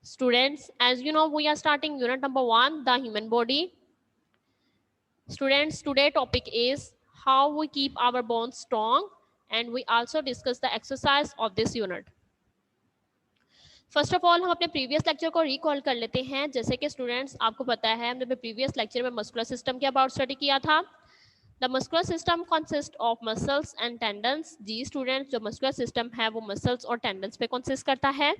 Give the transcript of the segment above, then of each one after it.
Students, as you know, we are starting unit number 1, the human body. Students, today topic is how we keep our bones strong, and we also discuss the exercise of this unit. First of all हम अपने previous lecture को recall कर लेते हैं. जैसे कि students आपको पता है हमने प्रीवियस लेक्चर में मस्कुलर सिस्टम के अबाउट स्टडी किया था. The muscular system consist of muscles and tendons. जी स्टूडेंट्स, जो मस्कुलर सिस्टम है वो मसल्स और टेंडन्स पे कंसिस्ट करता है.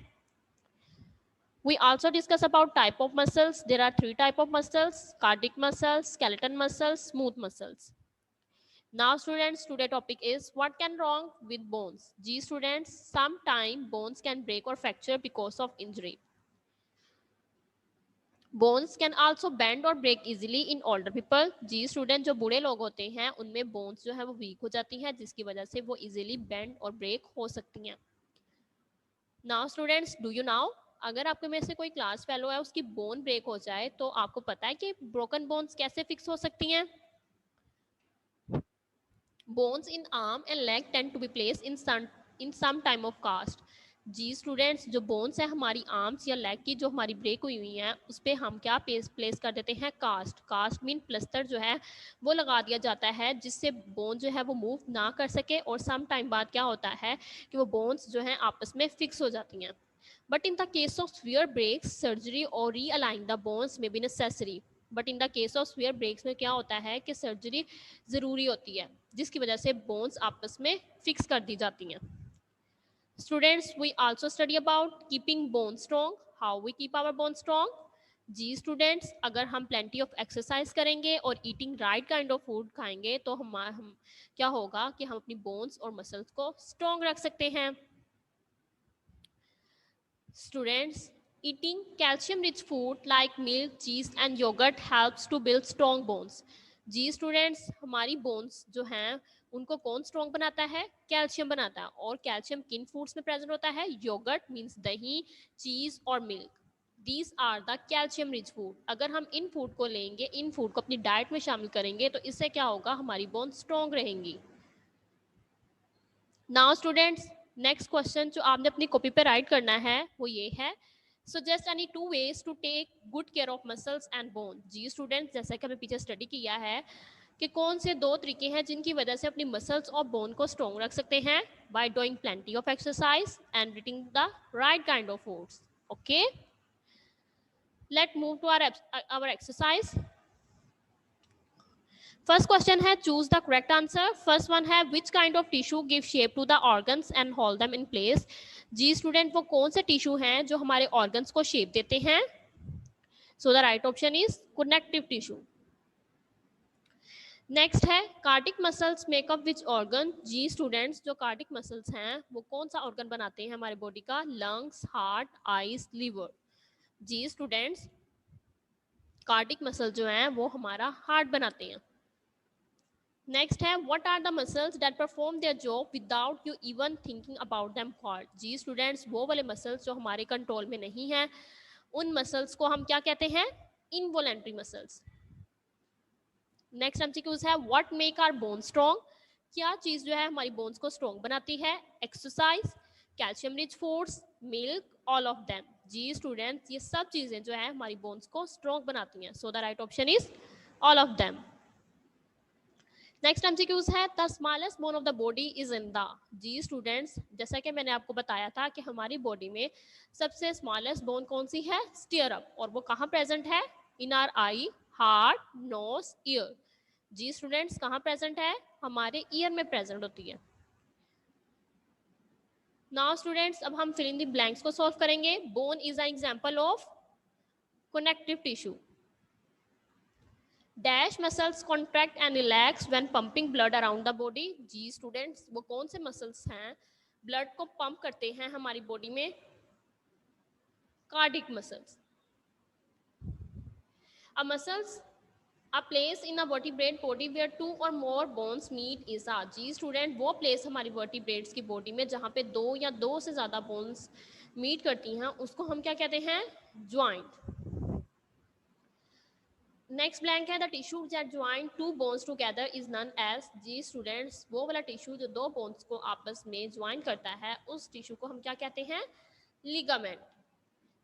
We also discuss about type of muscles. There are 3 type of muscles: cardiac muscles, skeleton muscles, smooth muscles. Now students, today topic is what can wrong with bones. G students, sometime bones can break or fracture because of injury. Bones can also bend or break easily in older people. जी student, जो बूढ़े लोग होते हैं उनमें bones जो है वो वीक हो जाती हैं, जिसकी वजह से वो इजीली बेंड और ब्रेक हो सकती हैं. Now students, do you now, अगर आपके में से कोई क्लास फेलो है उसकी बोन ब्रेक हो जाए तो आपको पता है कि ब्रोकन बोन्स कैसे फिक्स हो सकती हैं. Bones in arm and leg tend to be place in some time of cast. जी स्टूडेंट्स, जो बोन्स है हमारी आर्म्स या लेग की जो हमारी ब्रेक हुई हुई हैं उस पर हम क्या प्लेस कर देते हैं, कास्ट. कास्ट मीन प्लस्तर जो है वो लगा दिया जाता है जिससे बोन जो है वो मूव ना कर सके, और सम टाइम बाद क्या होता है कि वो बोन्स जो है आपस में फिक्स हो जाती हैं. But in the case of severe breaks, surgery or realign the bones may be necessary. But in the case of severe breaks में क्या होता है कि सर्जरी ज़रूरी होती है, जिसकी वजह से बोन्स आपस में फिक्स कर दी जाती हैं. Students, we also study about keeping bone strong. How we keep our bone strong. जी स्टूडेंट्स, अगर हम प्लेंटी ऑफ एक्सरसाइज करेंगे और eating right kind of food खाएंगे तो हम क्या होगा कि हम अपनी बोन्स और मसल्स को स्ट्रॉन्ग रख सकते हैं. Students, eating calcium-rich food like milk, cheese and yogurt helps to build strong bones. जी स्टूडेंट्स, हमारी बोन्स जो हैं उनको कौन स्ट्रॉन्ग बनाता है, कैल्शियम बनाता है. और कैल्शियम किन फूड्स में प्रेजेंट होता है, योगर्ट मीन्स दही, चीज और milk. These are the calcium rich food. अगर हम इन फूड को लेंगे, इन फूड को अपनी डाइट में शामिल करेंगे तो इससे क्या होगा, हमारी बोन्स स्ट्रॉन्ग रहेंगी. नाउ स्टूडेंट्स, नेक्स्ट क्वेश्चन जो आपने अपनी कॉपी पे राइट करना है वो ये है, suggest any 2 ways to take good care of muscles and bone. जी स्टूडेंट्स, जैसा कि हमें पीछे स्टडी किया है कि कौन से 2 तरीके हैं जिनकी वजह से अपनी मसल्स और बोन को स्ट्रॉन्ग रख सकते हैं, by doing plenty of exercise and eating the right kind of foods. Okay, let move to our exercise. First question है choose the correct answer. First one है which kind of tissue give shape to the organs and hold them in place. जी student, वो कौन से tissue हैं जो हमारे organs को शेप देते हैं. So the right option is connective tissue. Next है cardiac muscles make up which organ. जी स्टूडेंट्स, जो कार्डिक मसल्स हैं वो कौन सा ऑर्गन बनाते हैं हमारे बॉडी का, लंग्स, हार्ट, आईज, लीवर. जी स्टूडेंट्स, कार्डिक मसल जो हैं वो हमारा हार्ट बनाते हैं. नेक्स्ट है what are the muscles that perform their job without you even thinking about them called. जी स्टूडेंट्स, वो वाले मसल्स जो हमारे कंट्रोल में नहीं है उन मसल्स को हम क्या कहते हैं, इनवॉलेंट्री मसल्स. नेक्स्ट एमसीक्यूज है what make our bone strong. क्या चीज जो है हमारी बोन्स को स्ट्रॉन्ग बनाती है, exercise, calcium rich foods, milk, all of them. जी स्टूडेंट्स, ये सब चीजें जो है हमारी बोन्स को स्ट्रॉन्ग बनाती हैं. So the right option is all of them. Next MCQs है the smallest bone of the body is in the. जी स्टूडेंट्स, जैसा कि मैंने आपको बताया था कि हमारी बॉडी में सबसे स्मॉलेस्ट बोन कौन सी है, स्टीयरअप. और वो कहाँ प्रेजेंट है, in our eye, heart, nose, ear. जी स्टूडेंट्स, कहाँ प्रेजेंट है, हमारे ईयर में प्रेजेंट होती है. नाउ स्टूडेंट्स, अब हम फिल इन द ब्लैंक्स को सॉल्व करेंगे. Bone is an example of connective tissue. Dash muscles contract and relax when pumping blood around the body. जी स्टूडेंट्स, वो कौन से मसल्स हैं ब्लड को पंप करते हैं हमारी बॉडी में, cardiac muscles. A muscles a place in a vertebrate body where 2 or more bones meet is a. जी स्टूडेंट, वो प्लेस हमारी वर्टिब्रेट्स की बॉडी में जहाँ पे 2 या 2 से ज़्यादा बोन्स मीट करती हैं उसको हम क्या कहते हैं, ज्वाइंट. नेक्स्ट ब्लैंक है the tissue that join 2 bones together is known as. जी स्टूडेंट्स, वो वाला टिश्यू जो 2 बोन्स को आपस में ज्वाइन करता है उस टिश्यू को हम क्या कहते हैं, ligament.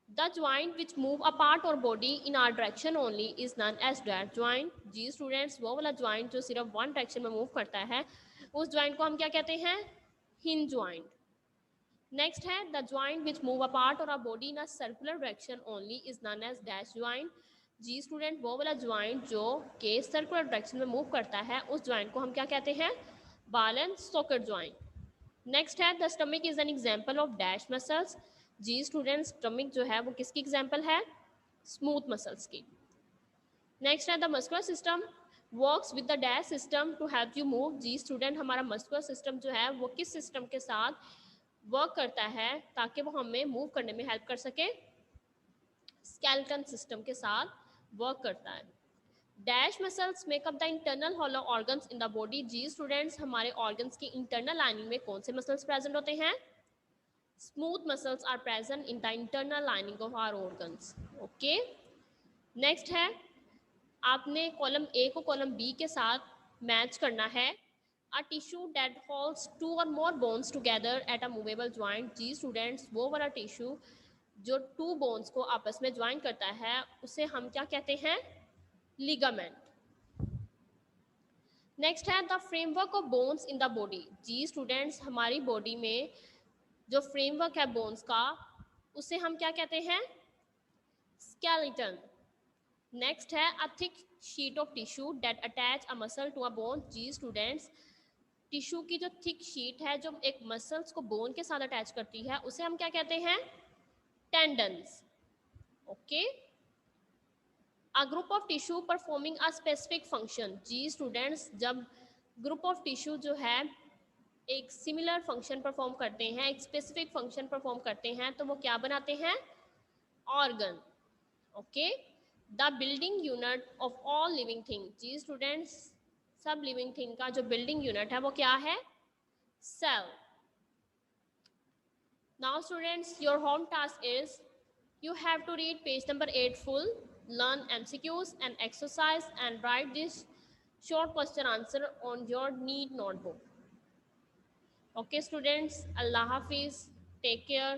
The joint which move a part or body in our direction only is known as that joint. जी स्टूडेंट्स, वो वाला ज्वाइंट जो सिर्फ वन डायरेक्शन में मूव करता है, उस ज्वाइंट को हम क्या कहते हैं? Hinge joint. नेक्स्ट है the joint which move a part or a body in a circular direction only is known as dash joint. जी स्टूडेंट, वो वाला ज्वाइंट जो के सर्कुलर डायरेक्शन में मूव करता है, उस ज्वाइंट को हम क्या कहते हैं? Ball and socket joint. Next है the stomach is an example of dash muscles. जी स्टूडेंट, स्टमक जो है वो किसकी एग्जाम्पल है? स्मूथ मसल्स की. नेक्स्ट है the muscular system works with the dash system to help you move. जी स्टूडेंट, हमारा मस्कुलर सिस्टम जो है वो किस सिस्टम के साथ वर्क करता है ताकि वो हमें मूव करने में हेल्प कर सके? स्केलेटन सिस्टम के साथ वर्क करता है. Dash muscles make up the internal hollow organs in the body. जी स्टूडेंट्स, हमारे ऑर्गन्स की इंटरनल लाइनिंग में कौन से मसल्स प्रेजेंट होते हैं? Smooth muscles are present in the internal lining of our organs. Okay. Next है, आपने कॉलम ए को कॉलम बी के साथ मैच करना है. A tissue that holds two or more bones together at a movable joint. जी students, वो वाला टिश्यू जो टू बोन्स को आपस में ज्वाइन करता है, उसे हम क्या कहते हैं? लिगामेंट. नेक्स्ट है the framework of bones in the body. जी स्टूडेंट्स, हमारी बॉडी में जो फ्रेमवर्क है बोन्स का, उसे हम क्या कहते हैं? स्केलेटन. नेक्स्ट है a thick sheet of tissue that attach a muscle to a bone. जी स्टूडेंट्स, टिश्यू की जो थिक शीट है जो एक मसल्स को बोन के साथ अटैच करती है, उसे हम क्या कहते हैं? Tendons. Okay. A group of tissue performing a specific function. जी स्टूडेंट्स, जब ग्रुप ऑफ टिश्यू जो है एक सिमिलर फंक्शन परफॉर्म करते हैं, एक स्पेसिफिक फंक्शन परफॉर्म करते हैं, तो वो क्या बनाते हैं? Organ. Okay. The building unit of all living thing. जी स्टूडेंट्स, सब लिविंग थिंग का जो बिल्डिंग यूनिट है वो क्या है? Cell. Now students, your home task is you have to read page number 8 full, learn MCQs and exercise, and write this short question answer on your neat notebook. Okay students, Allah Hafiz, take care.